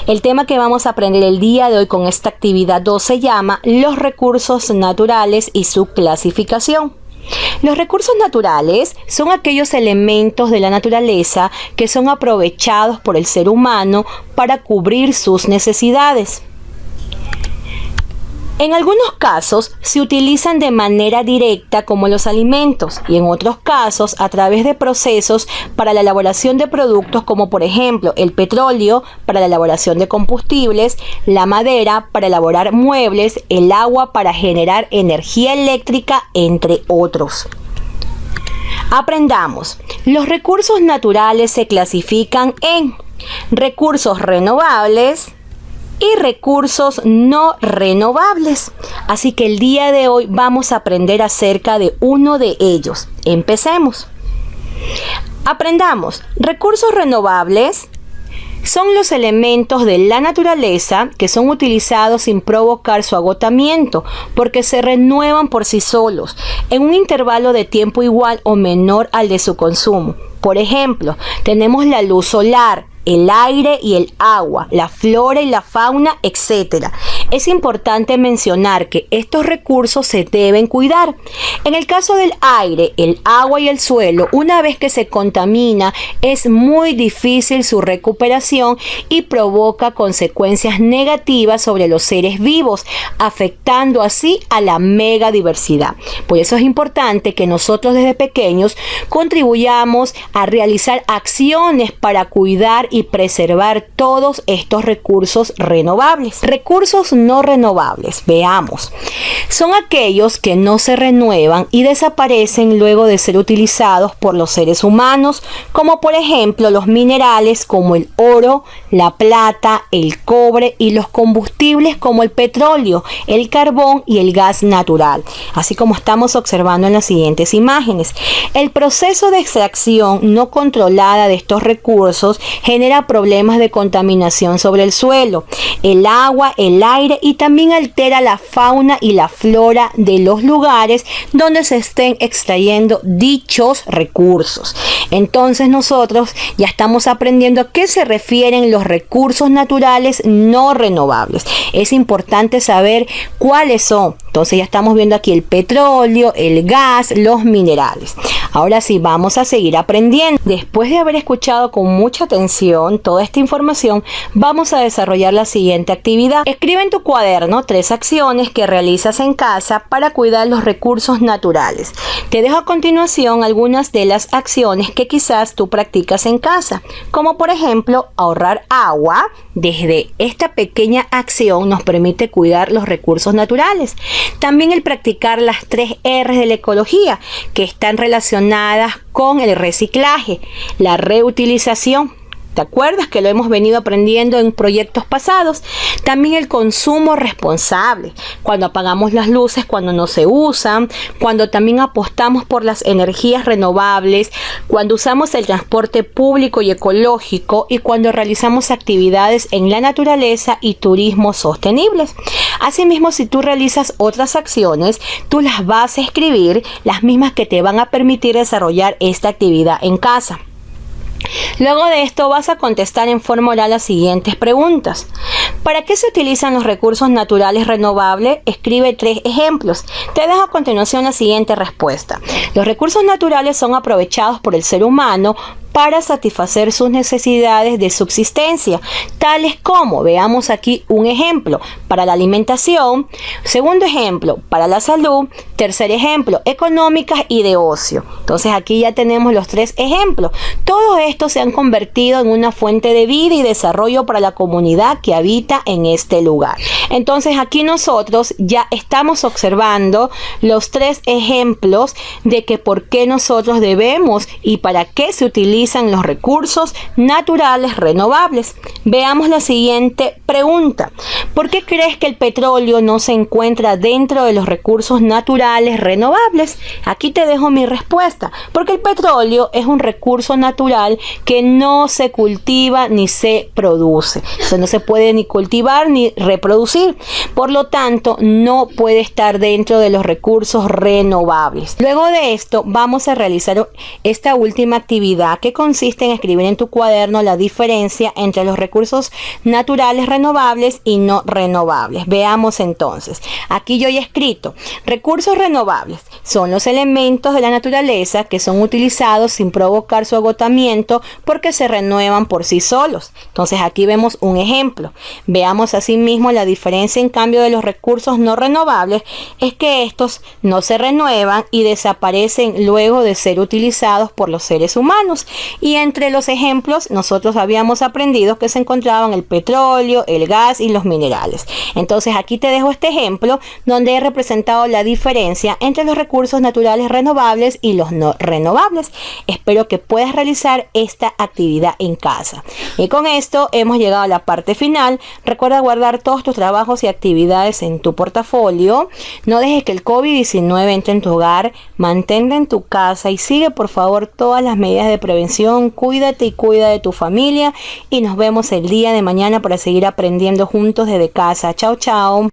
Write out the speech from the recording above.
El tema que vamos a aprender el día de hoy con esta actividad 2 se llama los recursos naturales y su clasificación. Los recursos naturales son aquellos elementos de la naturaleza que son aprovechados por el ser humano para cubrir sus necesidades. En algunos casos se utilizan de manera directa como los alimentos y en otros casos a través de procesos para la elaboración de productos como por ejemplo el petróleo para la elaboración de combustibles, la madera para elaborar muebles, el agua para generar energía eléctrica, entre otros. Aprendamos. Los recursos naturales se clasifican en recursos renovables y recursos no renovables. Así que el día de hoy vamos a aprender acerca de uno de ellos. Empecemos. Aprendamos. Recursos renovables son los elementos de la naturaleza que son utilizados sin provocar su agotamiento, porque se renuevan por sí solos en un intervalo de tiempo igual o menor al de su consumo. Por ejemplo, tenemos la luz solar, el aire y el agua, la flora y la fauna, etc. Es importante mencionar que estos recursos se deben cuidar. En el caso del aire, el agua y el suelo, una vez que se contamina, es muy difícil su recuperación y provoca consecuencias negativas sobre los seres vivos, afectando así a la megadiversidad. Por eso es importante que nosotros desde pequeños contribuyamos a realizar acciones para cuidar y preservar todos estos recursos renovables. Recursos no renovables, veamos. Son aquellos que no se renuevan y desaparecen luego de ser utilizados por los seres humanos, como por ejemplo los minerales como el oro, la plata, el cobre y los combustibles como el petróleo, el carbón y el gas natural, así como estamos observando en las siguientes imágenes. El proceso de extracción no controlada de estos recursos genera problemas de contaminación sobre el suelo, el agua, el aire y también altera la fauna y la flora de los lugares donde se estén extrayendo dichos recursos. Entonces nosotros ya estamos aprendiendo a qué se refieren los recursos naturales no renovables. Es importante saber cuáles son. Entonces ya estamos viendo aquí el petróleo, el gas, los minerales. Ahora sí, vamos a seguir aprendiendo. Después de haber escuchado con mucha atención toda esta información, vamos a desarrollar la siguiente actividad. Escribe en tu cuaderno 3 acciones que realizas en casa para cuidar los recursos naturales. Te dejo a continuación algunas de las acciones que quizás tú practicas en casa, como por ejemplo ahorrar agua. Desde esta pequeña acción nos permite cuidar los recursos naturales. También el practicar las 3 R's de la ecología, que están relacionadas con el reciclaje, la reutilización. ¿Te acuerdas que lo hemos venido aprendiendo en proyectos pasados? También el consumo responsable, cuando apagamos las luces cuando no se usan, cuando también apostamos por las energías renovables, cuando usamos el transporte público y ecológico y cuando realizamos actividades en la naturaleza y turismo sostenibles. Asimismo, si tú realizas otras acciones, tú las vas a escribir, las mismas que te van a permitir desarrollar esta actividad en casa. Luego de esto vas a contestar en forma oral las siguientes preguntas. ¿Para qué se utilizan los recursos naturales renovables? Escribe 3 ejemplos. Te dejo a continuación la siguiente respuesta. Los recursos naturales son aprovechados por el ser humano para satisfacer sus necesidades de subsistencia, tales como, veamos aquí un ejemplo, para la alimentación, segundo ejemplo, para la salud, tercer ejemplo, económicas y de ocio. Entonces aquí ya tenemos los 3 ejemplos. Todos estos se han convertido en una fuente de vida y desarrollo para la comunidad que habita en este lugar. Entonces aquí nosotros ya estamos observando los 3 ejemplos de que por qué nosotros debemos y para qué se utilizan los recursos naturales renovables. Veamos la siguiente pregunta. ¿Por qué crees que el petróleo no se encuentra dentro de los recursos naturales renovables? Aquí te dejo mi respuesta. Porque el petróleo es un recurso natural que no se cultiva ni se produce. O sea, no se puede ni cultivar ni reproducir. Por lo tanto, no puede estar dentro de los recursos renovables. Luego de esto, vamos a realizar esta última actividad que que consiste en escribir en tu cuaderno la diferencia entre los recursos naturales renovables y no renovables. Veamos entonces. Aquí yo he escrito: recursos renovables son los elementos de la naturaleza que son utilizados sin provocar su agotamiento porque se renuevan por sí solos. Entonces aquí vemos un ejemplo. Veamos asimismo la diferencia en cambio de los recursos no renovables, es que estos no se renuevan y desaparecen luego de ser utilizados por los seres humanos. Y entre los ejemplos nosotros habíamos aprendido que se encontraban el petróleo, el gas y los minerales. Entonces aquí te dejo este ejemplo donde he representado la diferencia entre los recursos naturales renovables y los no renovables. Espero que puedas realizar esta actividad en casa. Y con esto hemos llegado a la parte final. Recuerda guardar todos tus trabajos y actividades en tu portafolio. No dejes que el COVID-19 entre en tu hogar. Mantente en tu casa y sigue por favor todas las medidas de prevención. Cuídate y cuida de tu familia. Y nos vemos el día de mañana para seguir aprendiendo juntos desde casa. Chao, chao.